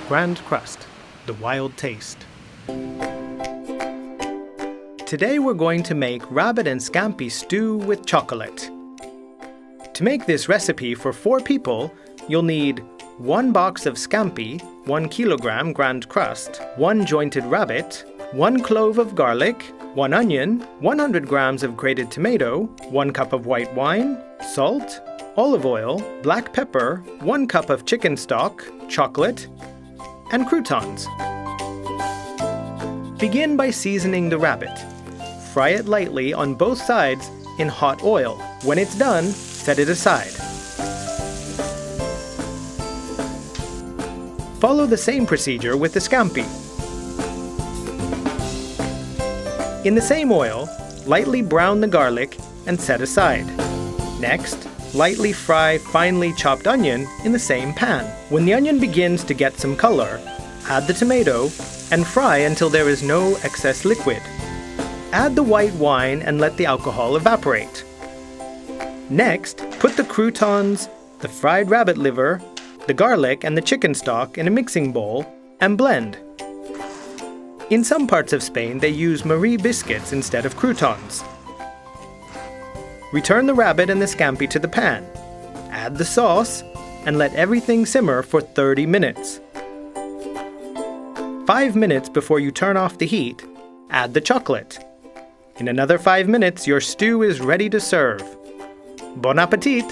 Grand Krust, the wild taste. Today we're going to make rabbit and scampi stew with chocolate. To make this recipe for 4 people, you'll need 1 box of scampi, 1 kilogram Grand Krust, 1 jointed rabbit, 1 clove of garlic, 1 onion, 100 grams of grated tomato, 1 cup of white wine, salt, olive oil, black pepper, 1 cup of chicken stock, chocolate, and croutons. Begin by seasoning the rabbit. Fry it lightly on both sides in hot oil. When it's done, set it aside. Follow the same procedure with the scampi. In the same oil, lightly brown the garlic and set aside. Next, lightly fry finely chopped onion in the same pan. When the onion begins to get some color, add the tomato and fry until there is no excess liquid. Add the white wine and let the alcohol evaporate. Next, put the croutons, the fried rabbit liver, the garlic and the chicken stock in a mixing bowl and blend. In some parts of Spain, they use Marie biscuits instead of croutons. Return the rabbit and the scampi to the pan. Add the sauce and let everything simmer for 30 minutes. 5 minutes before you turn off the heat, add the chocolate. In another 5 minutes, your stew is ready to serve. Bon appetit!